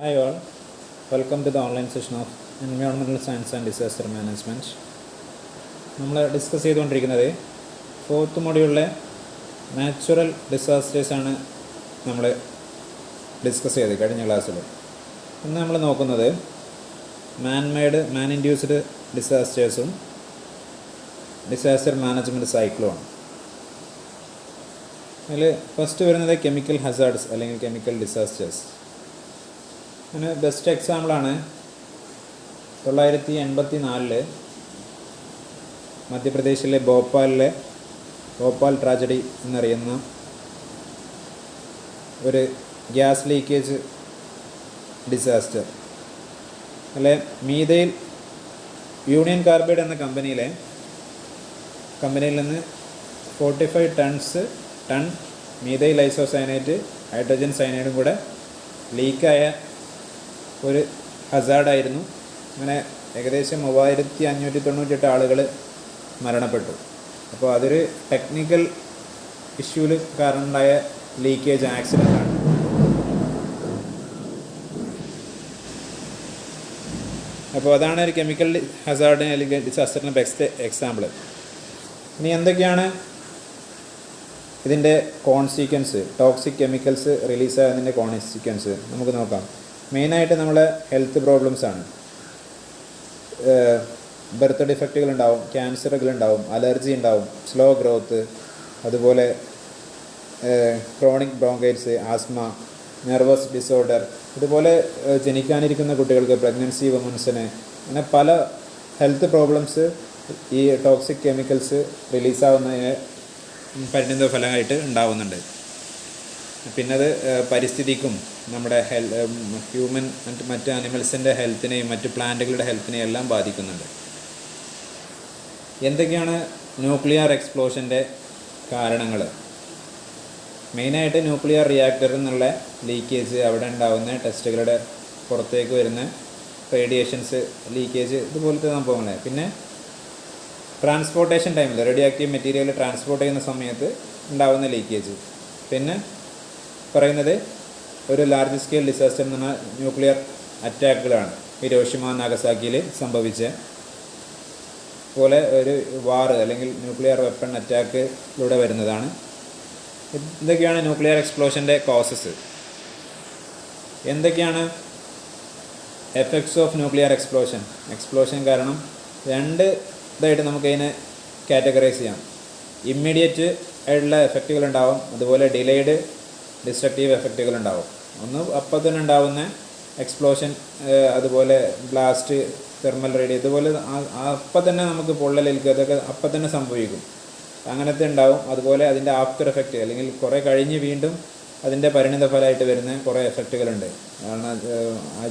Hi all, welcome to the online session of Environmental Science and Disaster Management. നമ്മൾ discuss ചെയ്തുകൊണ്ടിരിക്കുന്നത് fourth മൊഡ്യൂളിലെ natural ഡിസാസ്റ്റേഴ്സാണ് നമ്മൾ discuss ചെയ്തത് കഴിഞ്ഞ ക്ലാസ്സിൽ. ഇന്ന് നമ്മൾ നോക്കുന്നത് മാൻ ഇൻഡ്യൂസ്ഡ് ഡിസാസ്റ്റേഴ്സും ഡിസാസ്റ്റർ മാനേജ്മെൻറ്റ് സൈക്കിളുമാണ്. അതിൽ ഫസ്റ്റ് വരുന്നത് കെമിക്കൽ ഹസാർഡ്സ് അല്ലെങ്കിൽ കെമിക്കൽ ഡിസാസ്റ്റേഴ്സ്. അതിന് ബെസ്റ്റ് എക്സാമ്പിളാണ് 1984 മധ്യപ്രദേശിലെ ഭോപ്പാൽ ട്രാജഡി എന്നറിയുന്ന ഒരു ഗ്യാസ് ലീക്കേജ് ഡിസാസ്റ്റർ. അല്ലെ മീഥൈൽ യൂണിയൻ കാർബൈഡ് എന്ന കമ്പനിയിൽ നിന്ന് 45 ടൺ മീഥൈൽ ഐസോസയനേറ്റ് ഹൈഡ്രജൻ സയനൈഡും കൂടെ ലീക്കായ ഒരു ഹസാർഡായിരുന്നു. അങ്ങനെ ഏകദേശം 3598 ആളുകൾ മരണപ്പെട്ടു. അപ്പോൾ അതൊരു ടെക്നിക്കൽ ഇഷ്യൂവിൽ കാരണമുണ്ടായ ലീക്കേജ് ആക്സിഡൻ്റാണ്. അപ്പോൾ അതാണ് ഒരു കെമിക്കൽ ഹസാർഡിന് അല്ലെങ്കിൽ ഡിസാസ്റ്ററിന് ബെസ്റ്റ് എക്സാമ്പിൾ. ഇനി എന്തൊക്കെയാണ് ഇതിൻ്റെ കോൺസിക്വൻസ്, ടോക്സിക് കെമിക്കൽസ് റിലീസാകുന്നതിൻ്റെ കോൺസിക്വൻസ് നമുക്ക് നോക്കാം. മെയിനായിട്ട് നമ്മളെ ഹെൽത്ത് പ്രോബ്ലംസാണ്. ബർത്ത് ഡിഫക്റ്റുകൾ ഉണ്ടാവും, ക്യാൻസറുകൾ ഉണ്ടാവും, അലർജി ഉണ്ടാവും, സ്ലോ ഗ്രോത്ത്, അതുപോലെ ക്രോണിക് ബ്രോങ്കൈറ്റ്സ്, ആസ്മ, നെർവസ് ഡിസോർഡർ, ഇതുപോലെ ജനിക്കാനിരിക്കുന്ന കുട്ടികൾക്ക്, പ്രഗ്നൻസി വുമൻസിന്, അങ്ങനെ പല ഹെൽത്ത് പ്രോബ്ലംസ് ഈ ടോക്സിക് കെമിക്കൽസ് റിലീസാവുന്നതിന് പരിണിത ഫലമായിട്ട് ഉണ്ടാവുന്നുണ്ട്. പിന്നെ അത് പരിസ്ഥിതിക്കും നമ്മുടെ ഹ്യൂമൻ മറ്റ് അനിമൽസിൻ്റെ ഹെൽത്തിനെയും മറ്റ് പ്ലാന്റുകളുടെ ഹെൽത്തിനെയും എല്ലാം ബാധിക്കുന്നുണ്ട്. എന്തൊക്കെയാണ് ന്യൂക്ലിയർ എക്സ്പ്ലോഷൻ്റെ കാരണങ്ങൾ? മെയിനായിട്ട് ന്യൂക്ലിയർ റിയാക്ടറിൽ നിന്നുള്ള ലീക്കേജ്, അവിടെ ഉണ്ടാകുന്ന ടെസ്റ്റുകളുടെ പുറത്തേക്ക് വരുന്ന റേഡിയേഷൻസ്, ലീക്കേജ്, ഇതുപോലത്തെ സംഭവങ്ങൾ. പിന്നെ ട്രാൻസ്പോർട്ടേഷൻ ടൈമിൽ റേഡിയോ ആക്റ്റീവ് മെറ്റീരിയൽ ട്രാൻസ്പോർട്ട് ചെയ്യുന്ന സമയത്ത് ഉണ്ടാകുന്ന ലീക്കേജ്. പിന്നെ പറയുന്നത് ഒരു ലാർജ് സ്കെയിൽ ഡിസാസ്റ്റർ എന്ന് പറഞ്ഞാൽ ന്യൂക്ലിയർ അറ്റാക്കുകളാണ്. ഹിരോഷിമ നാഗസാക്കിയിൽ സംഭവിച്ച പോലെ ഒരു വാർ അല്ലെങ്കിൽ ന്യൂക്ലിയർ വെപ്പൺ അറ്റാക്കിലൂടെ വരുന്നതാണ്. ഇതൊക്കെയാണ് ന്യൂക്ലിയർ എക്സ്പ്ലോഷൻ്റെ കോസസ്. എന്തൊക്കെയാണ് എഫക്ട്സ് ഓഫ് ന്യൂക്ലിയർ എക്സ്പ്ലോഷൻ കാരണം രണ്ട് ഇതായിട്ട് നമുക്കതിനെ കാറ്റഗറൈസ് ചെയ്യാം. ഇമ്മീഡിയറ്റ് ആയിട്ടുള്ള എഫക്റ്റുകൾ ഉണ്ടാവും, അതുപോലെ ഡിലേഡ് ഡിസ്ട്രക്റ്റീവ് എഫക്റ്റുകൾ ഉണ്ടാവും. ഒന്ന് അപ്പം തന്നെ ഉണ്ടാവുന്ന എക്സ്പ്ലോഷൻ, അതുപോലെ ബ്ലാസ്റ്റ്, തെർമൽ റേഡിയോ, ഇതുപോലെ അപ്പം തന്നെ നമുക്ക് പൊള്ളലേൽക്കുക, അതൊക്കെ അപ്പം തന്നെ സംഭവിക്കും, അങ്ങനത്തെ ഉണ്ടാവും. അതുപോലെ അതിൻ്റെ ആഫ്റ്റർ എഫക്റ്റ് അല്ലെങ്കിൽ കുറേ കഴിഞ്ഞ് വീണ്ടും അതിൻ്റെ പരിണിത ഫലമായിട്ട് വരുന്ന കുറേ എഫക്റ്റുകളുണ്ട്. കാരണം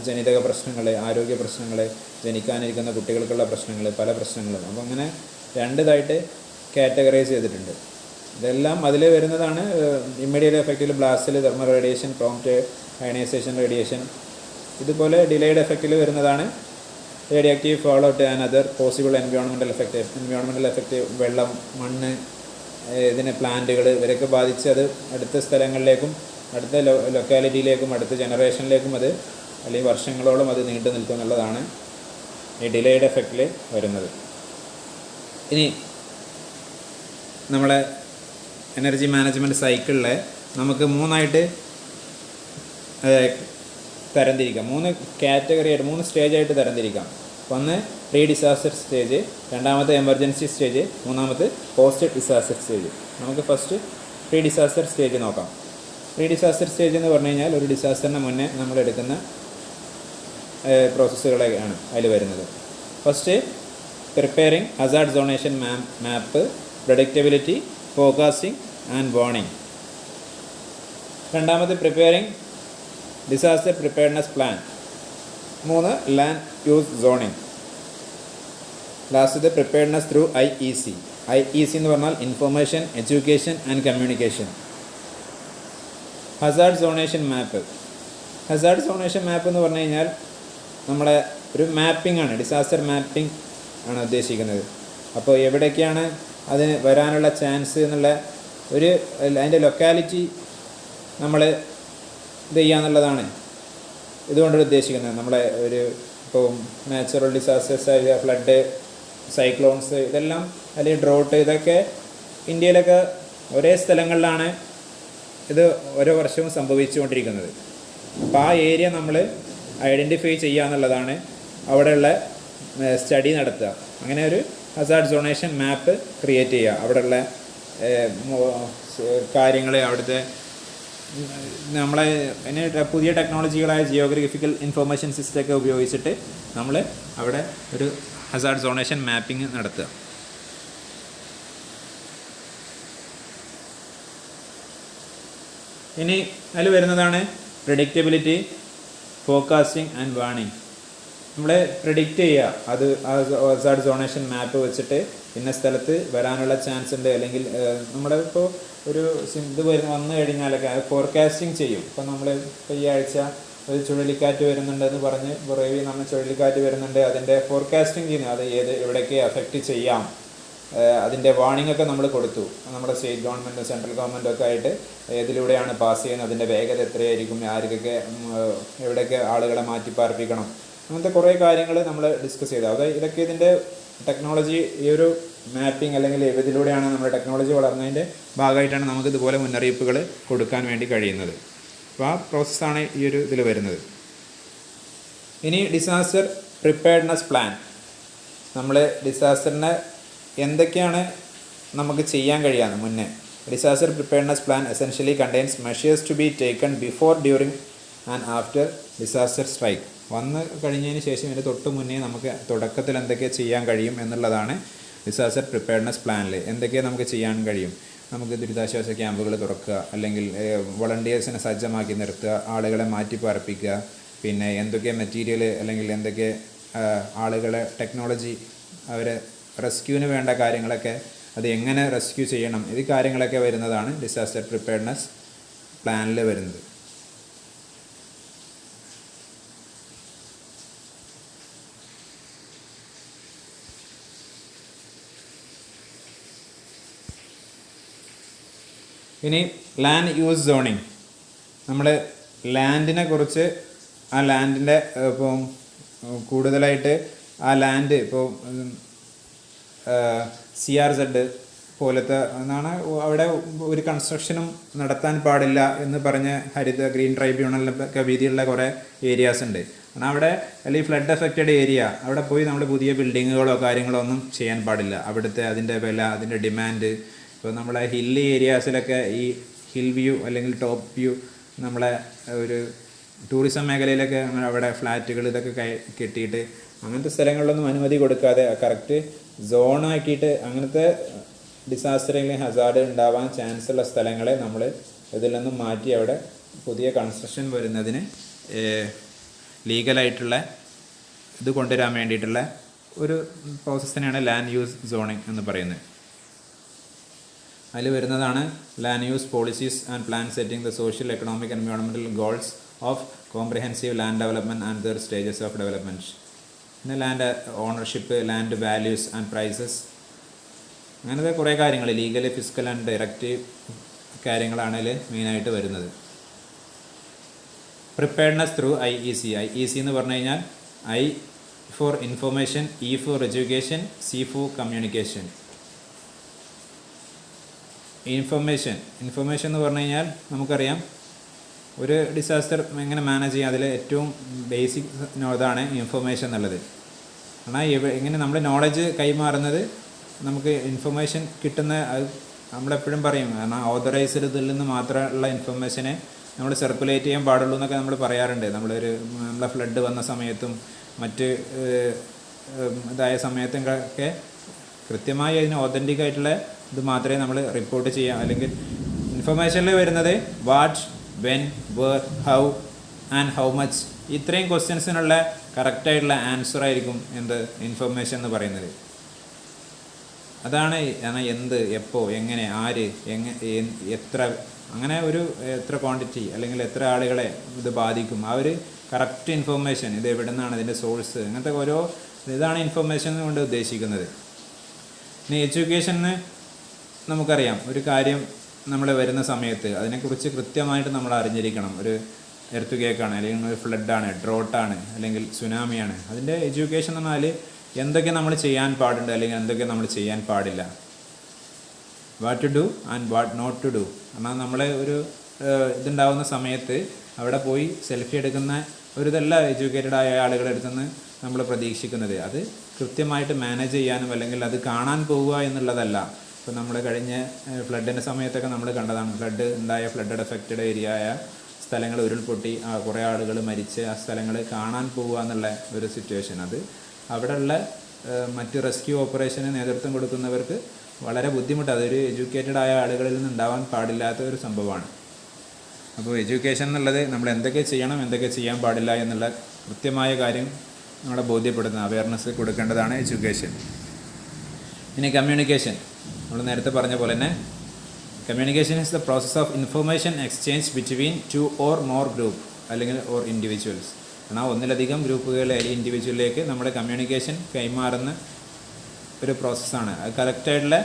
ജനിതക പ്രശ്നങ്ങൾ, ആരോഗ്യ പ്രശ്നങ്ങൾ, ജനിക്കാനിരിക്കുന്ന കുട്ടികൾക്കുള്ള പ്രശ്നങ്ങൾ, പല പ്രശ്നങ്ങളും. അപ്പോൾ അങ്ങനെ രണ്ടിതായിട്ട് കാറ്റഗറൈസ് ചെയ്തിട്ടുണ്ട്. ഇതെല്ലാം അതിൽ വരുന്നതാണ്. ഇമ്മീഡിയറ്റ് എഫക്റ്റിൽ ബ്ലാസ്റ്റിൽ thermal radiation, prompt ionisation radiation. ഇതുപോലെ ഡിലേഡ് എഫക്റ്റിൽ വരുന്നതാണ് radioactive fallout and other possible environmental effect. വെള്ളം, മണ്ണ്, ഇതിനെ പ്ലാന്റുകൾ, ഇവരൊക്കെ ബാധിച്ച് അത് അടുത്ത സ്ഥലങ്ങളിലേക്കും അടുത്ത ലൊക്കാലിറ്റിയിലേക്കും അടുത്ത ജനറേഷനിലേക്കും അത് അല്ലെങ്കിൽ വർഷങ്ങളോളം അത് നീണ്ടു നിൽക്കും എന്നുള്ളതാണ് ഈ ഡിലേഡ് എഫക്റ്റിൽ വരുന്നത്. ഇനി നമ്മളെ എനർജി മാനേജ്മെൻറ്റ് സൈക്കിളിൽ നമുക്ക് മൂന്നായിട്ട് തരംതിരിക്കാം. 3 കാറ്റഗറിയായിട്ട്, 3 സ്റ്റേജായിട്ട് തരംതിരിക്കാം. ഒന്ന് പ്രീ ഡിസാസ്റ്റർ സ്റ്റേജ്, രണ്ടാമത്തെ എമർജൻസി സ്റ്റേജ്, മൂന്നാമത്തെ പോസ്റ്റ് ഡിസാസ്റ്റർ സ്റ്റേജ്. നമുക്ക് ഫസ്റ്റ് പ്രീ ഡിസാസ്റ്റർ സ്റ്റേജ് നോക്കാം. പ്രീ ഡിസാസ്റ്റർ സ്റ്റേജ് എന്ന് പറഞ്ഞു കഴിഞ്ഞാൽ ഒരു ഡിസാസ്റ്ററിന് മുന്നേ നമ്മൾ എടുക്കുന്ന പ്രോസസ്സുകളൊക്കെയാണ് അതിൽ വരുന്നത്. First preparing hazard zonation map, predictability, forecasting and warning. രണ്ടാമത് preparing disaster preparedness plan. 3 land use zoning. ലാസ്റ്റത്തെ പ്രിപ്പയർനെസ് ത്രൂ IEC എന്ന് പറഞ്ഞാൽ information, education and communication. Hazard zonation map എന്ന് പറഞ്ഞു കഴിഞ്ഞാൽ നമ്മളെ ഒരു മാപ്പിംഗ് ആണ്, ഡിസാസ്റ്റർ മാപ്പിംഗ് ആണ് ഉദ്ദേശിക്കുന്നത്. അപ്പോൾ എവിടേക്കാണ് അതിന് വരാനുള്ള ചാൻസ് എന്നുള്ള അതിൻ്റെ ലൊക്കാലിറ്റി നമ്മൾ ഇത് ചെയ്യാന്നുള്ളതാണ് ഇതുകൊണ്ട് ഉദ്ദേശിക്കുന്നത് നമ്മളെ ഒരു ഇപ്പോൾ നാച്ചുറൽ ഡിസാസ്റ്റേഴ്സ് ആയ ഫ്ലഡ്, സൈക്ലോൺസ്, ഇതെല്ലാം അല്ലെങ്കിൽ ഡ്രോട്ട്, ഇതൊക്കെ ഇന്ത്യയിലൊക്കെ ഒരേ സ്ഥലങ്ങളിലാണ് ഇത് ഓരോ വർഷവും സംഭവിച്ചുകൊണ്ടിരിക്കുന്നത്. അപ്പോൾ ആ ഏരിയ നമ്മൾ ഐഡൻറ്റിഫൈ ചെയ്യുക എന്നുള്ളതാണ് അവിടെയുള്ള സ്റ്റഡി നടത്തുക. അങ്ങനെ ഒരു ഹസാർഡ് സോണേഷൻ മാപ്പ് ക്രിയേറ്റ് ചെയ്യുക. അവിടെയുള്ള കാര്യങ്ങൾ, അവിടുത്തെ നമ്മളെ ഇനി പുതിയ ടെക്നോളജികളായ ജിയോഗ്രഫിക്കൽ ഇൻഫർമേഷൻ സിസ്റ്റമൊക്കെ ഉപയോഗിച്ചിട്ട് നമ്മൾ അവിടെ ഒരു ഹസാർഡ് സോണേഷൻ മാപ്പിംഗ് നടത്തുക. ഇനി അതിൽ വരുന്നതാണ് പ്രെഡിക്റ്റബിലിറ്റി, ഫോർകാസ്റ്റിംഗ് ആൻഡ് വാണിംഗ്. നമ്മൾ പ്രെഡിക്റ്റ് ചെയ്യുക, അത് ആ ഹസാർഡ് സോണേഷൻ മാപ്പ് വെച്ചിട്ട് ഇന്ന സ്ഥലത്ത് വരാനുള്ള ചാൻസ് ഉണ്ട്, അല്ലെങ്കിൽ നമ്മുടെ ഇപ്പോൾ ഒരു ഇത് വന്നു കഴിഞ്ഞാലൊക്കെ ഫോർകാസ്റ്റിംഗ് ചെയ്യും. ഇപ്പോൾ നമ്മൾ ഇപ്പോൾ ഈ ആഴ്ച ഒരു ചുഴലിക്കാറ്റ് വരുന്നുണ്ടെന്ന് പറഞ്ഞ് പുറവി നമ്മൾ ചുഴലിക്കാറ്റ് വരുന്നുണ്ട്, അതിൻ്റെ ഫോർകാസ്റ്റിംഗ് ചെയ്യുന്നു, അത് എവിടെയൊക്കെ അഫക്റ്റ് ചെയ്യാം, അതിൻ്റെ വാണിംഗ് ഒക്കെ നമ്മൾ കൊടുത്തു. നമ്മുടെ സ്റ്റേറ്റ് ഗവൺമെൻറ്, സെൻട്രൽ ഗവൺമെൻറ് ഒക്കെ ആയിട്ട് ഏതിലൂടെയാണ് പാസ് ചെയ്യുന്നത്, അതിൻ്റെ വേഗത എത്രയായിരിക്കും, ആർക്കൊക്കെ എവിടെയൊക്കെ ആളുകളെ മാറ്റിപ്പാർപ്പിക്കണം, അങ്ങനത്തെ കുറേ കാര്യങ്ങൾ നമ്മൾ ഡിസ്കസ് ചെയ്തു. അതായത് ഇതൊക്കെ ഇതിൻ്റെ ടെക്നോളജി, ഈ ഒരു മാപ്പിംഗ് അല്ലെങ്കിൽ ഇതിലൂടെയാണ് നമ്മുടെ ടെക്നോളജി വളർന്നതിൻ്റെ ഭാഗമായിട്ടാണ് നമുക്ക് ഇതുപോലെ മുന്നറിയിപ്പുകൾ കൊടുക്കാൻ വേണ്ടി കഴിയുന്നത്. അപ്പോൾ ആ പ്രോസസ്സാണ് ഈ ഒരു ഇതിൽ വരുന്നത്. ഇനി ഡിസാസ്റ്റർ പ്രിപ്പയർഡ്നെസ് പ്ലാൻ. നമ്മൾ ഡിസാസ്റ്ററിനെ എന്തൊക്കെയാണ് നമുക്ക് ചെയ്യാൻ കഴിയാന്ന് മുന്നേ. Disaster preparedness plan essentially contains measures to be taken before, during and after disaster strike. വന്ന് കഴിഞ്ഞതിന് ശേഷം ഇതിന് തൊട്ട് മുന്നേ നമുക്ക് തുടക്കത്തിൽ എന്തൊക്കെ ചെയ്യാൻ കഴിയും എന്നുള്ളതാണ് ഡിസാസ്റ്റർ പ്രിപ്പയർഡ്നെസ് പ്ലാനിൽ. എന്തൊക്കെ നമുക്ക് ചെയ്യാൻ കഴിയും, നമുക്ക് ദുരിതാശ്വാസ ക്യാമ്പുകൾ തുറക്കുക, അല്ലെങ്കിൽ വോളണ്ടിയേഴ്സിനെ സജ്ജമാക്കി നിർത്തുക, ആളുകളെ മാറ്റിപ്പാർപ്പിക്കുക, പിന്നെ എന്തൊക്കെ മെറ്റീരിയൽ അല്ലെങ്കിൽ എന്തൊക്കെ ആളുകളെ ടെക്നോളജി, അവരെ റെസ്ക്യൂവിന് വേണ്ട കാര്യങ്ങളൊക്കെ, അത് എങ്ങനെ റെസ്ക്യൂ ചെയ്യണം, ഇത് കാര്യങ്ങളൊക്കെ വരുന്നതാണ് ഡിസാസ്റ്റർ പ്രിപ്പയർഡ്നെസ് പ്ലാനിൽ വരുന്നത്. ഇനി ലാൻഡ് യൂസ് സോണിങ്. നമ്മൾ ലാൻഡിനെ കുറിച്ച്, ആ ലാൻഡിൻ്റെ ഇപ്പം കൂടുതലായിട്ട് ആ ലാൻഡ് ഇപ്പോൾ CRZ പോലത്തെ എന്നാണ്, അവിടെ ഒരു കൺസ്ട്രക്ഷനും നടത്താൻ പാടില്ല എന്ന് പറഞ്ഞ് ഗ്രീൻ ട്രൈബ്യൂണലിനൊക്കെ വീതിയുള്ള കുറേ ഏരിയാസ് ഉണ്ട്. കാരണം അവിടെ അല്ലെങ്കിൽ ഫ്ലഡ് എഫക്റ്റഡ് ഏരിയ, അവിടെ പോയി നമ്മൾ പുതിയ ബിൽഡിങ്ങുകളോ കാര്യങ്ങളോ ഒന്നും ചെയ്യാൻ പാടില്ല. അവിടുത്തെ അതിൻ്റെ വില, അതിൻ്റെ ഡിമാൻഡ്, ഇപ്പോൾ നമ്മളെ ഹില്ലി ഏരിയാസിലൊക്കെ ഈ ഹിൽ വ്യൂ അല്ലെങ്കിൽ ടോപ്പ് വ്യൂ, നമ്മളെ ഒരു ടൂറിസം മേഖലയിലൊക്കെ അവിടെ ഫ്ലാറ്റുകൾ ഇതൊക്കെ കെട്ടിയിട്ട് അങ്ങനത്തെ സ്ഥലങ്ങളിലൊന്നും അനുമതി കൊടുക്കാതെ കറക്റ്റ് സോണാക്കിയിട്ട് അങ്ങനത്തെ ഡിസാസ്റ്റർ അല്ലെങ്കിൽ ഹസാർഡ് ഉണ്ടാവാൻ ചാൻസ് ഉള്ള സ്ഥലങ്ങളെ നമ്മൾ ഇതിൽ നിന്നും മാറ്റി അവിടെ പുതിയ കൺസ്ട്രക്ഷൻ വരുന്നതിന് ലീഗലായിട്ടുള്ള ഇത് കൊണ്ടുവരാൻ വേണ്ടിയിട്ടുള്ള ഒരു പ്രോസസ്സിനെയാണ് ലാൻഡ് യൂസ് സോണിങ് എന്ന് പറയുന്നത്. അതിൽ വരുന്നതാണ് land use policies and plan setting the social, economic, environmental goals of comprehensive land development and their stages of development. പിന്നെ land ownership, land values and prices, അങ്ങനത്തെ കുറേ കാര്യങ്ങൾ, ലീഗൽ, ഫിസിക്കൽ ആൻഡ് ഡയറക്റ്റീവ് കാര്യങ്ങളാണ് ഇതിൽ മെയിനായിട്ട് വരുന്നത്. Preparedness through IEC. IEC എന്ന് പറഞ്ഞു കഴിഞ്ഞാൽ I for information, E for education, C four communication. Information എന്ന് പറഞ്ഞു കഴിഞ്ഞാൽ നമുക്കറിയാം ഒരു ഡിസാസ്റ്റർ എങ്ങനെ മാനേജ് ചെയ്യാം, അതിൽ ഏറ്റവും ബേസിക് ഇതാണ് ഇൻഫർമേഷൻ എന്നുള്ളത്. കാരണം എങ്ങനെ നമ്മൾ നോളജ് കൈമാറുന്നത്, നമുക്ക് ഇൻഫർമേഷൻ കിട്ടുന്ന, അത് നമ്മളെപ്പോഴും പറയും, കാരണം ഓതറൈസ്ഡ് ഇതിൽ നിന്ന് മാത്രമുള്ള ഇൻഫർമേഷനെ നമ്മൾ സർക്കുലേറ്റ് ചെയ്യാൻ പാടുള്ളൂ എന്നൊക്കെ നമ്മൾ പറയാറുണ്ട്. നമ്മളെ ഫ്ലഡ് വന്ന സമയത്തും മറ്റ് ഇതായ സമയത്തും ഒക്കെ കൃത്യമായി അതിന് ഓതൻറ്റിക് ആയിട്ടുള്ള ഇത് മാത്രമേ നമ്മൾ റിപ്പോർട്ട് ചെയ്യാം. അല്ലെങ്കിൽ ഇൻഫർമേഷനിൽ വരുന്നത് what, when, where, how and how much, ഇത്രയും ക്വസ്റ്റ്യൻസിനുള്ള കറക്റ്റായിട്ടുള്ള ആൻസർ ആയിരിക്കും എന്ത് ഇൻഫർമേഷൻ എന്ന് പറയുന്നത്. അതാണ് എന്ത്, എപ്പോൾ, എങ്ങനെ, ആര്, എത്ര, അങ്ങനെ ഒരു എത്ര ക്വാണ്ടിറ്റി അല്ലെങ്കിൽ എത്ര ആളുകളെ ഇത് ബാധിക്കും, ആ ഒരു കറക്റ്റ് ഇൻഫർമേഷൻ, ഇത് എവിടെ നിന്നാണ് ഇതിൻ്റെ സോഴ്സ്, അങ്ങനത്തെ ഓരോ ഇതാണ് ഇൻഫർമേഷൻ കൊണ്ട് ഉദ്ദേശിക്കുന്നത്. ഇനി എഡ്യൂക്കേഷന് നമുക്കറിയാം, ഒരു കാര്യം നമ്മൾ വരുന്ന സമയത്ത് അതിനെക്കുറിച്ച് കൃത്യമായിട്ട് നമ്മൾ അറിഞ്ഞിരിക്കണം. ഒരു എർത്ത് കേക്കാണ്, അല്ലെങ്കിൽ ഒരു ഫ്ലഡാണ്, ഡ്രോട്ടാണ്, അല്ലെങ്കിൽ സുനാമിയാണ്. അതിൻ്റെ എഡ്യൂക്കേഷൻ എന്ന് പറഞ്ഞാൽ എന്തൊക്കെ നമ്മൾ ചെയ്യാൻ പാടുണ്ട് അല്ലെങ്കിൽ എന്തൊക്കെ നമ്മൾ ചെയ്യാൻ പാടില്ല, what to do and what not to do. കാരണം നമ്മൾ ഒരു ഇതുണ്ടാവുന്ന സമയത്ത് അവിടെ പോയി സെൽഫി എടുക്കുന്ന ഒരു ഇതല്ല എഡ്യൂക്കേറ്റഡ് ആയ ആളുകളുടെ അടുത്തുനിന്ന് നമ്മൾ പ്രതീക്ഷിക്കുന്നത്. അത് കൃത്യമായിട്ട് മാനേജ് ചെയ്യാനും അല്ലെങ്കിൽ അത് കാണാൻ പോവുക എന്നുള്ളതല്ല. ഇപ്പോൾ നമ്മൾ കഴിഞ്ഞ ഫ്ലഡിൻ്റെ സമയത്തൊക്കെ നമ്മൾ കണ്ടതാണ്, ഫ്ലഡ് എഫക്റ്റഡ് ഏരിയ ആയ സ്ഥലങ്ങൾ ഉരുൾപൊട്ടി കുറേ ആളുകൾ മരിച്ച് ആ സ്ഥലങ്ങൾ കാണാൻ പോവുക എന്നുള്ള ഒരു സിറ്റുവേഷൻ. അത് അവിടെയുള്ള മറ്റ് റെസ്ക്യൂ ഓപ്പറേഷന് നേതൃത്വം കൊടുക്കുന്നവർക്ക് വളരെ ബുദ്ധിമുട്ട്, അതൊരു എഡ്യൂക്കേറ്റഡ് ആയ ആളുകളിൽ നിന്ന് ഉണ്ടാവാൻ പാടില്ലാത്ത ഒരു സംഭവമാണ്. അപ്പോൾ എഡ്യൂക്കേഷൻ എന്നുള്ളത് നമ്മൾ എന്തൊക്കെ ചെയ്യണം എന്തൊക്കെ ചെയ്യാൻ പാടില്ല എന്നുള്ള കൃത്യമായ കാര്യം നമ്മളെ ബോധ്യപ്പെടുത്തുന്ന അവയർനെസ് കൊടുക്കേണ്ടതാണ് എഡ്യൂക്കേഷൻ. ഇനി കമ്മ്യൂണിക്കേഷൻ, നമ്മൾ നേരത്തെ പറഞ്ഞ പോലെ തന്നെ communication is the process of information exchange between 2 or more group അല്ലെങ്കിൽ ഓർ ഇൻഡിവിജ്വൽസ്. എന്നാൽ ഒന്നിലധികം ഗ്രൂപ്പുകൾ അല്ലെങ്കിൽ ഇൻഡിവിജ്വലിലേക്ക് നമ്മുടെ കമ്മ്യൂണിക്കേഷൻ കൈമാറുന്ന ഒരു പ്രോസസ്സാണ്. അത് കറക്റ്റായിട്ടുള്ള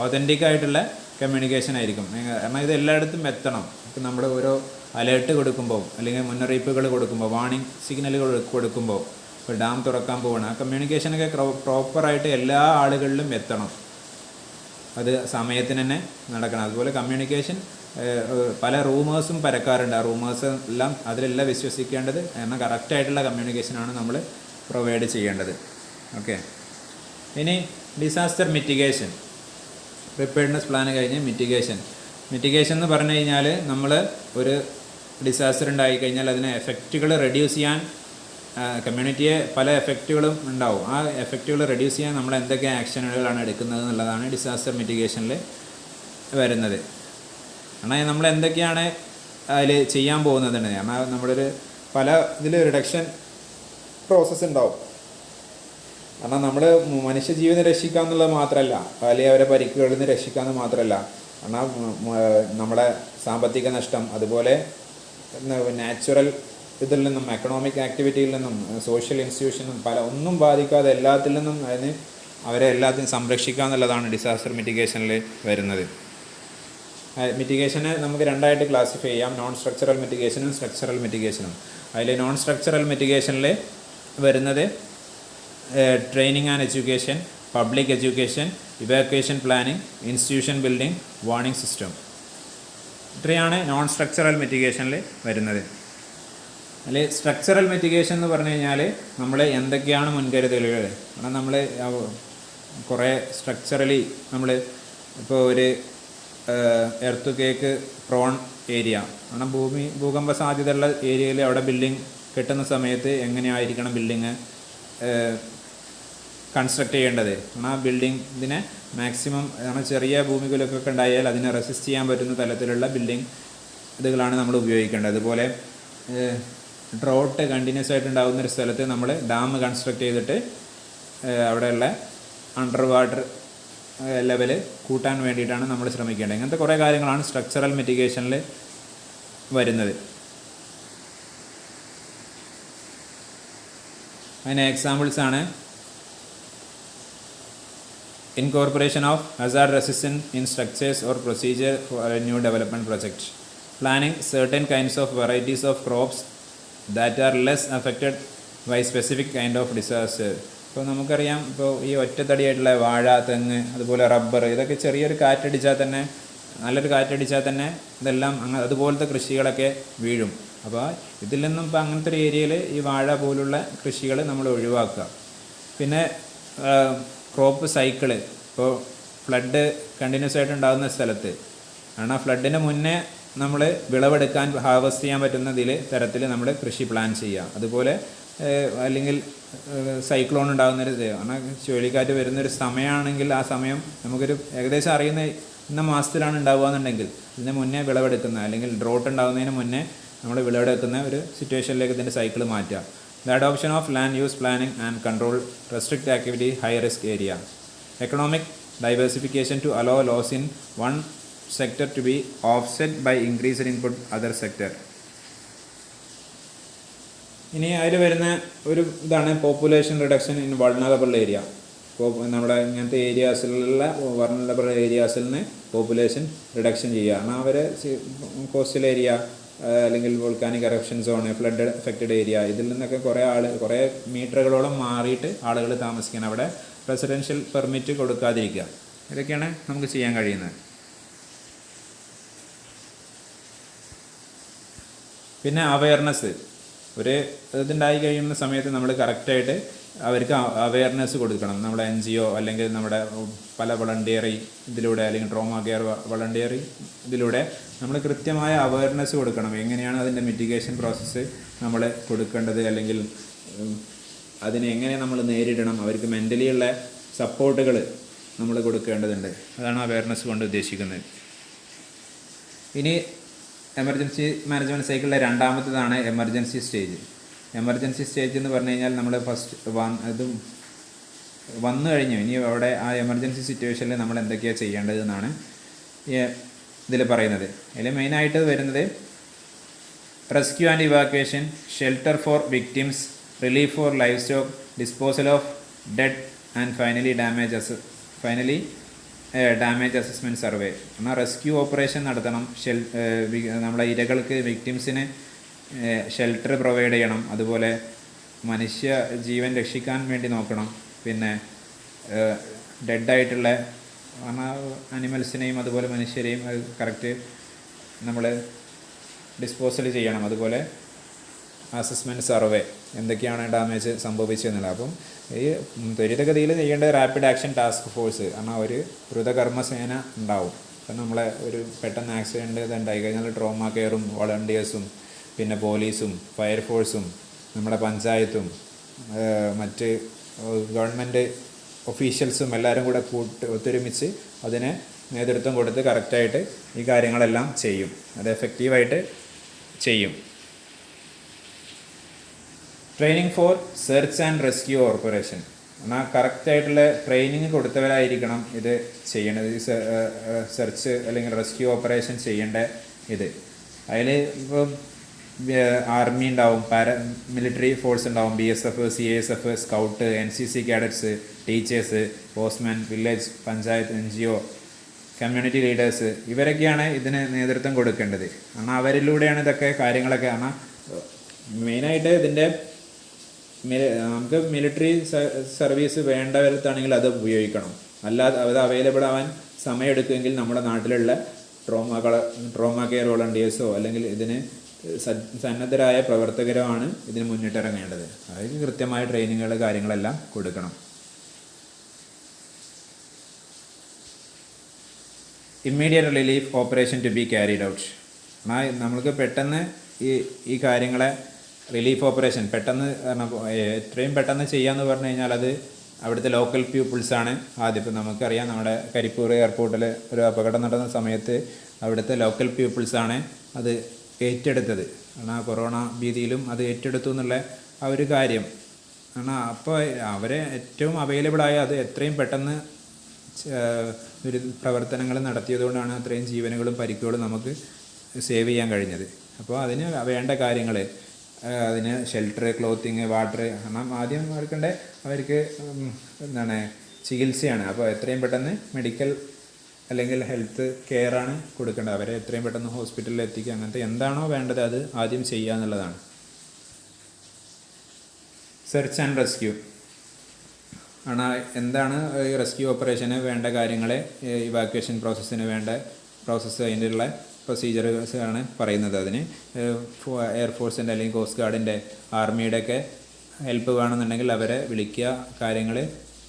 ഓതൻറ്റിക് ആയിട്ടുള്ള കമ്മ്യൂണിക്കേഷൻ ആയിരിക്കും. കാരണം ഇത് എല്ലായിടത്തും എത്തണം. ഇപ്പം നമ്മൾ ഓരോ അലേർട്ട് കൊടുക്കുമ്പോൾ അല്ലെങ്കിൽ മുന്നറിയിപ്പുകൾ കൊടുക്കുമ്പോൾ, വാർണിംഗ് സിഗ്നലുകൾ കൊടുക്കുമ്പോൾ, ഇപ്പോൾ ഡാം തുറക്കാൻ പോവുകയാണ്, ആ കമ്മ്യൂണിക്കേഷനൊക്കെ പ്രോപ്പറായിട്ട് എല്ലാ ആളുകളിലും എത്തണം. അത് സമയത്തിന് തന്നെ നടക്കണം. അതുപോലെ കമ്മ്യൂണിക്കേഷൻ പല റൂമേഴ്സും പരക്കാറുണ്ട്. ആ റൂമേഴ്സ് എല്ലാം അതിലെല്ലാം വിശ്വസിക്കേണ്ടത് കാരണം കറക്റ്റായിട്ടുള്ള കമ്മ്യൂണിക്കേഷനാണ് നമ്മൾ പ്രൊവൈഡ് ചെയ്യേണ്ടത്. ഓക്കെ. ഇനി ഡിസാസ്റ്റർ മിറ്റിഗേഷൻ, പ്രിപ്പയർഡ്നെസ് പ്ലാൻ കഴിഞ്ഞ് മിറ്റിഗേഷൻ എന്ന് പറഞ്ഞു കഴിഞ്ഞാൽ നമ്മൾ ഒരു ഡിസാസ്റ്റർ ഉണ്ടായിക്കഴിഞ്ഞാൽ അതിനെ എഫക്റ്റുകൾ റെഡ്യൂസ് ചെയ്യാൻ, കമ്മ്യൂണിറ്റിയെ പല എഫക്റ്റുകളും ഉണ്ടാവും. ആ എഫക്റ്റുകൾ റെഡ്യൂസ് ചെയ്യാൻ നമ്മൾ എന്തൊക്കെ ആക്ഷനുകളാണ് എടുക്കുന്നത് എന്നുള്ളതാണ് ഡിസാസ്റ്റർ മിറ്റിഗേഷനിൽ വരുന്നത്. കാരണം നമ്മൾ എന്തൊക്കെയാണ് അതിൽ ചെയ്യാൻ പോകുന്നതെന്ന്, കാരണം നമ്മളൊരു പല ഇതിൽ റിഡക്ഷൻ പ്രോസസ്സ് ഉണ്ടാവും. കാരണം നമ്മൾ മനുഷ്യജീവനെ രക്ഷിക്കുക എന്നുള്ളത് മാത്രമല്ല, അല്ലെങ്കിൽ അവരെ പരിക്കുകളിൽ നിന്ന് രക്ഷിക്കുക എന്ന് മാത്രമല്ല, കാരണം നമ്മുടെ സാമ്പത്തിക നഷ്ടം, അതുപോലെ നാച്ചുറൽ ഇതിൽ നിന്നും, എക്കണോമിക് ആക്ടിവിറ്റിയിൽ നിന്നും, സോഷ്യൽ ഇൻസ്റ്റിറ്റ്യൂഷനും ഒന്നും ബാധിക്കാതെ എല്ലാത്തിൽ നിന്നും അവരെ എല്ലാത്തിനും സംരക്ഷിക്കുക എന്നുള്ളതാണ് ഡിസാസ്റ്റർ മിറ്റിഗേഷനിൽ വരുന്നത്. മിറ്റിഗേഷനെ നമുക്ക് രണ്ടായിട്ട് ക്ലാസിഫൈ ചെയ്യാം, നോൺ സ്ട്രക്ചറൽ മിറ്റിഗേഷനും സ്ട്രക്ചറൽ മിറ്റിഗേഷനും. അതിൽ നോൺ സ്ട്രക്ചറൽ മിറ്റിഗേഷനിൽ വരുന്നത് training and education, public education, evacuation planning, institution building, warning system. ഇത്രയാണ് നോൺ സ്ട്രക്ചറൽ മിറ്റിഗേഷനിൽ വരുന്നത്. അതിൽ സ്ട്രക്ചറൽ മിറ്റിഗേഷൻ എന്ന് പറഞ്ഞു കഴിഞ്ഞാൽ നമ്മൾ എന്തൊക്കെയാണ് മുൻകരുതലുകൾ, കാരണം നമ്മൾ കുറേ സ്ട്രക്ചറലി നമ്മൾ ഇപ്പോൾ ഒരു എർത്ത് കേക്ക് പ്രോൺ ഏരിയ, കാരണം ഭൂകമ്പ സാധ്യതയുള്ള ഏരിയയിൽ അവിടെ ബിൽഡിംഗ് കെട്ടുന്ന സമയത്ത് എങ്ങനെയായിരിക്കണം ബിൽഡിങ് കൺസ്ട്രക്ട് ചെയ്യേണ്ടത്. കാരണം ആ ബിൽഡിംഗ് ഇതിനെ മാക്സിമം, കാരണം ചെറിയ ഭൂമികുലുക്കൊക്കെ ഉണ്ടായാൽ അതിനെ റെസിസ്റ്റ് ചെയ്യാൻ പറ്റുന്ന തലത്തിലുള്ള ബിൽഡിംഗ് ഇതുകളാണ് നമ്മൾ ഉപയോഗിക്കേണ്ടത്. അതുപോലെ ഡ്രോട്ട് കണ്ടിന്യൂസ് ആയിട്ട് ഉണ്ടാകുന്ന ഒരു സ്ഥലത്ത് നമ്മൾ ഡാം കൺസ്ട്രക്ട് ചെയ്തിട്ട് അവിടെയുള്ള അണ്ടർ വാട്ടർ ലെവൽ കൂട്ടാൻ വേണ്ടിയിട്ടാണ് നമ്മൾ ശ്രമിക്കേണ്ടത്. ഇങ്ങനത്തെ കുറേ കാര്യങ്ങളാണ് സ്ട്രക്ചറൽ മിറ്റിഗേഷനിൽ വരുന്നത്. അതിന് എക്സാമ്പിൾസാണ് incorporation of hazard resistance in structures or procedure for a new development project, planning certain kinds of varieties of crops that are less affected by specific kind of disaster. ഇപ്പോൾ നമുക്കറിയാം, ഇപ്പോൾ ഈ ഒറ്റത്തടിയായിട്ടുള്ള വാഴ, തെങ്ങ്, അതുപോലെ റബ്ബർ, ഇതൊക്കെ ചെറിയൊരു കാറ്റടിച്ചാൽ തന്നെ, നല്ലൊരു കാറ്റടിച്ചാൽ തന്നെ ഇതെല്ലാം അതുപോലത്തെ കൃഷികളൊക്കെ വീഴും. അപ്പോൾ ഇതിൽ നിന്നും ഇപ്പോൾ അങ്ങനത്തെ ഒരു ഏരിയയിൽ ഈ വാഴ പോലുള്ള കൃഷികൾ നമ്മൾ ഒഴിവാക്കുക. പിന്നെ ക്രോപ്പ് സൈക്കിള്, ഇപ്പോൾ ഫ്ലഡ് കണ്ടിന്യൂസ് ആയിട്ട് ഉണ്ടാകുന്ന സ്ഥലത്ത്, കാരണം ഫ്ലഡിന് മുന്നേ നമ്മൾ വിളവെടുക്കാൻ, ഹാർവസ്റ്റ് ചെയ്യാൻ പറ്റുന്ന തരത്തിൽ നമ്മൾ കൃഷി പ്ലാൻ ചെയ്യുക. അതുപോലെ അല്ലെങ്കിൽ സൈക്ലോൺ ഉണ്ടാകുന്നൊരു കാരണം ചുഴലിക്കാറ്റ് വരുന്നൊരു സമയമാണെങ്കിൽ ആ സമയം നമുക്കൊരു ഏകദേശം അറിയുന്ന ഇന്ന മാസത്തിലാണ് ഉണ്ടാവുക എന്നുണ്ടെങ്കിൽ ഇതിന് മുന്നേ വിളവെടുക്കുന്ന, അല്ലെങ്കിൽ ഡ്രോട്ട് ഉണ്ടാകുന്നതിന് മുന്നേ നമ്മൾ വിളവെടുക്കുന്ന ഒരു സിറ്റുവേഷനിലേക്ക് ഇതിൻ്റെ സൈക്കിൾ മാറ്റുക. The adoption of land use planning and control restrict activity high risk area. Economic diversification to allow loss in one sector to be offset by increased input other sector. ഇനി അതിൽ വരുന്ന ഒരു ഇതാണ് population reduction in vulnerable area. ഇപ്പോൾ നമ്മുടെ ഇങ്ങനത്തെ ഏരിയാസിലുള്ള vulnerable ഏരിയാസിൽ നിന്ന് population reduction ചെയ്യുക. കാരണം അവർ കോസ്റ്റൽ ഏരിയ, അല്ലെങ്കിൽ volcanic eruption zone, flood affected area, ഇതിൽ നിന്നൊക്കെ കുറേ മീറ്ററുകളോളം മാറിയിട്ട് ആളുകൾ താമസിക്കണം. അവിടെ റെസിഡൻഷ്യൽ പെർമിറ്റ് കൊടുക്കാതിരിക്കുക. ഇതൊക്കെയാണ് നമുക്ക് ചെയ്യാൻ കഴിയുന്നത്. പിന്നെ അവയർനെസ്, ഒരു ഇതുണ്ടായി കഴിയുന്ന സമയത്ത് നമ്മൾ കറക്റ്റായിട്ട് അവർക്ക് അവയർനെസ് കൊടുക്കണം. നമ്മുടെ NGO അല്ലെങ്കിൽ നമ്മുടെ പല വളണ്ടിയറി ഇതിലൂടെ, അല്ലെങ്കിൽ ട്രോമ കെയർ വളണ്ടിയറി ഇതിലൂടെ നമ്മൾ കൃത്യമായ അവയർനെസ് കൊടുക്കണം. എങ്ങനെയാണ് അതിൻ്റെ മിറ്റിഗേഷൻ പ്രോസസ്സ് നമ്മൾ കൊടുക്കേണ്ടത്, അല്ലെങ്കിൽ അതിനെ എങ്ങനെ നമ്മൾ നേരിടണം, അവർക്ക് മെൻ്റലി ഉള്ള സപ്പോർട്ടുകൾ നമ്മൾ കൊടുക്കേണ്ടതുണ്ട്. അതാണ് അവയർനെസ് കൊണ്ട് ഉദ്ദേശിക്കുന്നത്. ഇനി എമർജൻസി മാനേജ്മെൻറ്റ് സൈക്കിളിലെ രണ്ടാമത്തേതാണ് എമർജൻസി സ്റ്റേജ്. എമർജൻസി സ്റ്റേജ് എന്ന് പറഞ്ഞു കഴിഞ്ഞാൽ നമ്മൾ ഫസ്റ്റ് വന്നു കഴിഞ്ഞു, ഇനി അവിടെ ആ എമർജൻസി സിറ്റുവേഷനിൽ നമ്മൾ എന്തൊക്കെയാണ് ചെയ്യേണ്ടതെന്നാണ് ഇതിൽ പറയുന്നത്. അതിൽ മെയിനായിട്ട് വരുന്നത് rescue and evacuation, shelter four victims, relief four life stock, disposal of dead and finally damage assessment survey. എന്നാൽ റെസ്ക്യൂ ഓപ്പറേഷൻ നടത്തണം. നമ്മളെ ഇരകൾക്ക്, വിക്ടിംസിന് ഷെൽട്ടർ പ്രൊവൈഡ് ചെയ്യണം. അതുപോലെ മനുഷ്യ ജീവൻ രക്ഷിക്കാൻ വേണ്ടി നോക്കണം. പിന്നെ ഡെഡായിട്ടുള്ള അനിമൽസിനെയും അതുപോലെ മനുഷ്യരെയും കറക്റ്റ് നമ്മൾ ഡിസ്പോസൽ ചെയ്യണം. അതുപോലെ അസസ്മെൻറ്റ് സർവേ, എന്തൊക്കെയാണ് ഡാമേജ് സംഭവിച്ചതെന്നുള്ളത്. അപ്പം ഈ ത്വരിതഗതിയിൽ ചെയ്യേണ്ട റാപ്പിഡ് ആക്ഷൻ ടാസ്ക് ഫോഴ്സ്, കാരണം ഒരു ദ്രുതകർമ്മസേന ഉണ്ടാവും. അപ്പം നമ്മളെ ഒരു പെട്ടെന്ന് ആക്സിഡൻറ്റ് ഇതുണ്ടായി കഴിഞ്ഞാൽ ട്രോമ കെയറും വളണ്ടിയേഴ്സും പിന്നെ പോലീസും ഫയർഫോഴ്സും നമ്മുടെ പഞ്ചായത്തും മറ്റ് ഗവൺമെൻറ് ഒഫീഷ്യൽസും എല്ലാവരും കൂടെ ഒത്തൊരുമിച്ച് അതിന് നേതൃത്വം കൊടുത്ത് കറക്റ്റായിട്ട് ഈ കാര്യങ്ങളെല്ലാം ചെയ്യും. അത് എഫക്റ്റീവായിട്ട് ചെയ്യും. Training for search and rescue operation, എന്നാൽ കറക്റ്റായിട്ടുള്ള ട്രെയിനിങ് കൊടുത്തവരായിരിക്കണം ഇത് ചെയ്യേണ്ടത്. ഈ സെർച്ച് അല്ലെങ്കിൽ റെസ്ക്യൂ ഓപ്പറേഷൻ ചെയ്യേണ്ട ഇത്. അതിൽ ഇപ്പോൾ ആർമി ഉണ്ടാവും, മിലിറ്ററി ഫോഴ്സ് ഉണ്ടാവും, BSF, CISF, scout, NCC cadets, teachers, postman, village panchayat, NGO, community leaders, ഇവരൊക്കെയാണ് ഇതിന് നേതൃത്വം കൊടുക്കേണ്ടത്. കാരണം അവരിലൂടെയാണ് ഇതൊക്കെ കാര്യങ്ങളൊക്കെ. കാരണം മെയിനായിട്ട് ഇതിൻ്റെ നമുക്ക് മിലിറ്ററി സർവീസ് വേണ്ടവരത്താണെങ്കിൽ അത് ഉപയോഗിക്കണം. അല്ലാതെ അത് അവൈലബിൾ ആവാൻ സമയമെടുക്കുമെങ്കിൽ നമ്മുടെ നാട്ടിലുള്ള ട്രോമ കെയർ വോളണ്ടിയേഴ്സോ അല്ലെങ്കിൽ ഇതിന് സന്നദ്ധരായ പ്രവർത്തകരോ ആണ് ഇതിന് മുന്നിട്ടിറങ്ങേണ്ടത്. അതിന് കൃത്യമായ ട്രെയിനിങ്ങുകൾ കാര്യങ്ങളെല്ലാം കൊടുക്കണം. Immediate relief operation to be carried out. നമ്മൾക്ക് പെട്ടെന്ന് ഈ കാര്യങ്ങളെ റിലീഫ് ഓപ്പറേഷൻ പെട്ടെന്ന് എത്രയും പെട്ടെന്ന് ചെയ്യാമെന്ന് പറഞ്ഞു കഴിഞ്ഞാൽ അത് അവിടുത്തെ ലോക്കൽ പീപ്പിൾസാണ് ആദ്യം. ഇപ്പോൾ നമുക്കറിയാം, നമ്മുടെ കരിപ്പൂർ എയർപോർട്ടിൽ ഒരു അപകടം നടന്ന സമയത്ത് അവിടുത്തെ ലോക്കൽ പീപ്പിൾസാണ് അത് ഏറ്റെടുത്തത്. കാരണം കൊറോണ ഭീതിയിലും അത് ഏറ്റെടുത്തു എന്നുള്ള ആ ഒരു കാര്യം. കാരണം അപ്പോൾ അവരെ ഏറ്റവും അവൈലബിളായ അത് എത്രയും പെട്ടെന്ന് ഒരു പ്രവർത്തനങ്ങൾ നടത്തിയതുകൊണ്ടാണ് അത്രയും ജീവനുകളും പരിക്കുകളും നമുക്ക് സേവ് ചെയ്യാൻ കഴിഞ്ഞത്. അപ്പോൾ അതിന് വേണ്ട കാര്യങ്ങൾ, അതിന് ഷെൽട്ടർ, ക്ലോത്തിങ്, വാട്ടർ, കാരണം ആദ്യം അവർക്ക് ചികിത്സയാണ്. അപ്പോൾ എത്രയും പെട്ടെന്ന് മെഡിക്കൽ അല്ലെങ്കിൽ ഹെൽത്ത് കെയറാണ് കൊടുക്കേണ്ടത്. അവരെ എത്രയും പെട്ടെന്ന് ഹോസ്പിറ്റലിൽ എത്തിക്കുക, അങ്ങനത്തെ എന്താണോ വേണ്ടത് അത് ആദ്യം ചെയ്യുക എന്നുള്ളതാണ്. സെർച്ച് ആൻഡ് റെസ്ക്യൂ ആണ്. എന്താണ് ഈ റെസ്ക്യൂ ഓപ്പറേഷന് വേണ്ട കാര്യങ്ങൾ, ഇവാക്വേഷൻ പ്രോസസ്സിന് വേണ്ട പ്രോസസ്സ്, അതിൻ്റെയുള്ള പ്രൊസീജിയേഴ്സ് ആണ് പറയുന്നത്. അതിന് എയർഫോഴ്സിൻ്റെ അല്ലെങ്കിൽ കോസ്റ്റ് ഗാർഡിൻ്റെ, ആർമിയുടെ ഒക്കെ ഹെൽപ്പ് വേണമെന്നുണ്ടെങ്കിൽ അവരെ വിളിക്കുക, കാര്യങ്ങൾ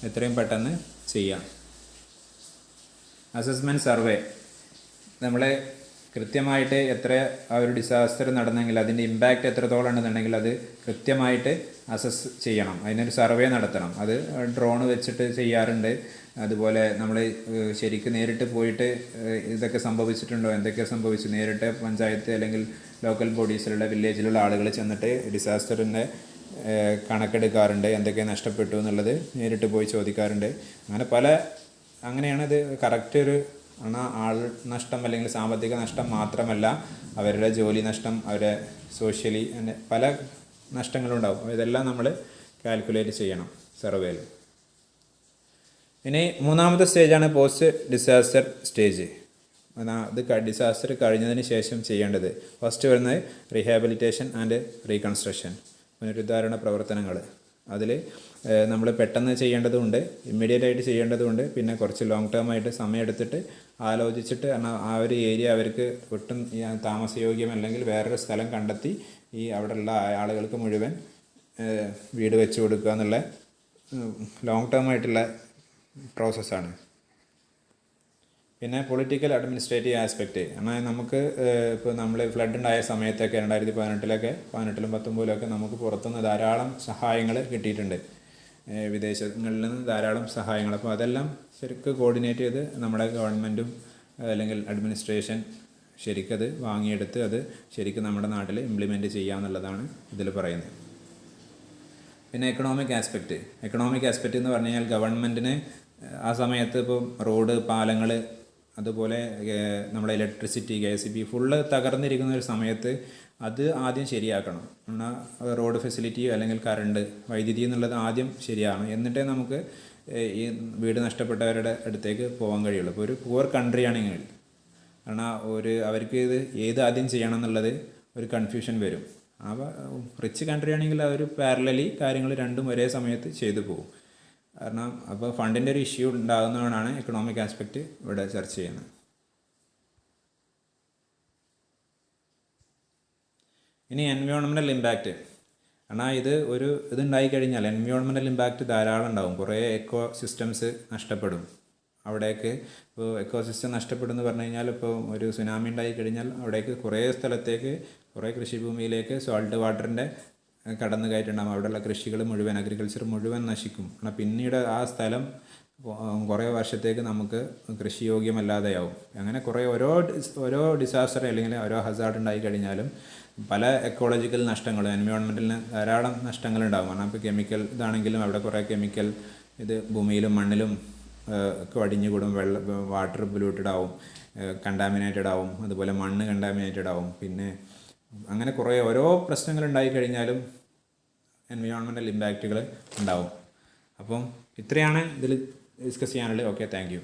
എത്രയും പെട്ടെന്ന് ചെയ്യാം. അസസ്മെൻറ്റ് സർവേ, നമ്മൾ കൃത്യമായിട്ട് എത്ര ആ ഒരു ഡിസാസ്റ്റർ നടന്നെങ്കിൽ അതിൻ്റെ ഇമ്പാക്റ്റ് എത്രത്തോളം ഉണ്ടെന്നുണ്ടെങ്കിൽ അത് കൃത്യമായിട്ട് അസസ് ചെയ്യണം. അതിനൊരു സർവേ നടത്തണം. അത് ഡ്രോൺ വെച്ചിട്ട് ചെയ്യാറുണ്ട്. അതുപോലെ നമ്മൾ ശരിക്കും നേരിട്ട് പോയിട്ട് ഇതൊക്കെ സംഭവിച്ചിട്ടുണ്ടോ, എന്തൊക്കെ സംഭവിച്ചു, നേരിട്ട് പഞ്ചായത്ത് അല്ലെങ്കിൽ ലോക്കൽ ബോഡീസിലുള്ള വില്ലേജിലുള്ള ആളുകൾ ചെന്നിട്ട് ഡിസാസ്റ്ററിൻ്റെ കണക്കെടുക്കാറുണ്ട്. എന്തൊക്കെ നഷ്ടപ്പെട്ടു എന്നുള്ളത് നേരിട്ട് പോയി ചോദിക്കാറുണ്ട്. അങ്ങനെയാണ് ഇത് കറക്റ്റ് ഒരു ആൾ നഷ്ടം അല്ലെങ്കിൽ സാമ്പത്തിക നഷ്ടം മാത്രമല്ല, അവരുടെ ജോലി നഷ്ടം, അവരുടെ സോഷ്യലി പല നഷ്ടങ്ങളുണ്ടാവും. ഇതെല്ലാം നമ്മൾ കാൽക്കുലേറ്റ് ചെയ്യണം സർവേയിൽ. ഇനി മൂന്നാമത്തെ സ്റ്റേജാണ് പോസ്റ്റ് ഡിസാസ്റ്റർ സ്റ്റേജ്. അത് ഡിസാസ്റ്റർ കഴിഞ്ഞതിന് ശേഷം ചെയ്യേണ്ടത്. ഫസ്റ്റ് വരുന്നത് റീഹാബിലിറ്റേഷൻ ആൻഡ് റീകൺസ്ട്രക്ഷൻ, പുനരുദ്ധാരണ പ്രവർത്തനങ്ങൾ. അതിൽ നമ്മൾ പെട്ടെന്ന് ചെയ്യേണ്ടതുണ്ട്, ഇമ്മീഡിയറ്റ് ആയിട്ട് ചെയ്യേണ്ടതുണ്ട്, പിന്നെ കുറച്ച് ലോങ് ടേം ആയിട്ട് സമയമെടുത്തിട്ട് ആലോചിച്ചിട്ട് ആ ഒരു ഏരിയ അവർക്ക് ഒട്ടും താമസയോഗ്യമല്ലെങ്കിൽ വേറൊരു സ്ഥലം കണ്ടെത്തി ഈ അവിടെയുള്ള ആളുകൾക്ക് മുഴുവൻ വീട് വെച്ച് കൊടുക്കുക എന്നുള്ള ലോങ് ടേം ആയിട്ടുള്ള പ്രോസസ്സാണ്. പിന്നെ പൊളിറ്റിക്കൽ അഡ്മിനിസ്ട്രേറ്റീവ് ആസ്പെക്റ്റ് എന്നാൽ നമുക്ക് ഇപ്പോൾ നമ്മൾ ഫ്ലഡ് ഉണ്ടായ സമയത്തൊക്കെ 2018 18 19 നമുക്ക് പുറത്തുനിന്ന് ധാരാളം സഹായങ്ങൾ കിട്ടിയിട്ടുണ്ട്, വിദേശങ്ങളിൽ നിന്ന് ധാരാളം സഹായങ്ങൾ. അപ്പോൾ അതെല്ലാം ശരിക്കും കോർഡിനേറ്റ് ചെയ്ത് നമ്മുടെ ഗവൺമെൻറ്റും അല്ലെങ്കിൽ അഡ്മിനിസ്ട്രേഷൻ ശരിക്കത് വാങ്ങിയെടുത്ത് അത് ശരിക്കും നമ്മുടെ നാട്ടിൽ ഇംപ്ലിമെൻറ്റ് ചെയ്യാമെന്നുള്ളതാണ് ഇതിൽ പറയുന്നത്. പിന്നെ എക്കണോമിക് ആസ്പെക്റ്റ് എന്ന് പറഞ്ഞു കഴിഞ്ഞാൽ ഗവൺമെൻറ്റിന് ആ സമയത്ത് ഇപ്പോൾ റോഡ്, പാലങ്ങൾ, അതുപോലെ നമ്മുടെ ഇലക്ട്രിസിറ്റി, KCB ഫുള്ള് തകർന്നിരിക്കുന്ന ഒരു സമയത്ത് അത് ആദ്യം ശരിയാക്കണം. എന്നാൽ റോഡ് ഫെസിലിറ്റി അല്ലെങ്കിൽ കറണ്ട്, വൈദ്യുതി എന്നുള്ളത് ആദ്യം ശരിയാണ്, എന്നിട്ടേ നമുക്ക് ഈ വീട് നഷ്ടപ്പെട്ടവരുടെ അടുത്തേക്ക് പോകാൻ കഴിയുള്ളൂ. ഇപ്പോൾ ഒരു പുവർ കൺട്രി ആണെങ്കിൽ കാരണം അവർക്ക് ഏത് ആദ്യം ചെയ്യണം എന്നുള്ളത് ഒരു കൺഫ്യൂഷൻ വരും. അപ്പോൾ റിച്ച് കൺട്രി ആണെങ്കിൽ അവർ പാരലലി കാര്യങ്ങൾ രണ്ടും ഒരേ സമയത്ത് ചെയ്തു പോകും. കാരണം അപ്പോൾ ഫണ്ടിൻ്റെ ഒരു ഇഷ്യൂ ഉണ്ടാകുന്നതുകൊണ്ടാണ് എക്കണോമിക് ആസ്പെക്റ്റ് ഇവിടെ ചർച്ച ചെയ്യുന്നത്. ഇനി എൻവയോൺമെൻറ്റൽ ഇമ്പാക്റ്റ്. കാരണം ഇതുണ്ടായി കഴിഞ്ഞാൽ എൻവയോൺമെൻറ്റൽ ഇമ്പാക്റ്റ് ധാരാളം ഉണ്ടാകും. കുറേ എക്കോ സിസ്റ്റംസ് നഷ്ടപ്പെടും. അവിടേക്ക് ഇപ്പോൾ എക്കോ സിസ്റ്റം നഷ്ടപ്പെടുമെന്ന് പറഞ്ഞു കഴിഞ്ഞാൽ ഇപ്പോൾ ഒരു സുനാമി ഉണ്ടായി കഴിഞ്ഞാൽ അവിടേക്ക് കുറേ സ്ഥലത്തേക്ക്, കുറേ കൃഷിഭൂമിയിലേക്ക് സോൾട്ട് വാട്ടറിൻ്റെ കടന്നു കയറ്റുണ്ടാകും. അവിടെയുള്ള കൃഷികൾ മുഴുവൻ, അഗ്രികൾച്ചർ മുഴുവൻ നശിക്കും. കാരണം പിന്നീട് ആ സ്ഥലം കുറേ വർഷത്തേക്ക് നമുക്ക് കൃഷിയോഗ്യമല്ലാതെയാവും. അങ്ങനെ കുറേ ഓരോ ഡിസാസ്റ്റർ അല്ലെങ്കിൽ ഓരോ ഹസാർഡ് ഉണ്ടായി കഴിഞ്ഞാലും പല എക്കോളജിക്കൽ നഷ്ടങ്ങളും, എൻവയോൺമെൻറ്റലിന് ധാരാളം നഷ്ടങ്ങളുണ്ടാകും. കാരണം ഇപ്പോൾ കെമിക്കൽ ഇതാണെങ്കിലും അവിടെ കുറേ കെമിക്കൽ ഭൂമിയിലും മണ്ണിലും ഒക്കെ അടിഞ്ഞുകൂടും. വാട്ടർ പൊല്യൂട്ടഡ് ആവും, കണ്ടാമിനേറ്റഡ് ആവും, അതുപോലെ മണ്ണ് കണ്ടാമിനേറ്റഡ് ആവും. പിന്നെ അങ്ങനെ കുറേ ഓരോ പ്രശ്നങ്ങൾ ഉണ്ടായി കഴിഞ്ഞാലും എൻവയോൺമെൻറ്റൽ ഇമ്പാക്റ്റുകൾ ഉണ്ടാവും. അപ്പം ഇത്രയാണ് ഇതിൽ ഡിസ്കസ് ചെയ്യാനുള്ളത്. Okay, thank you.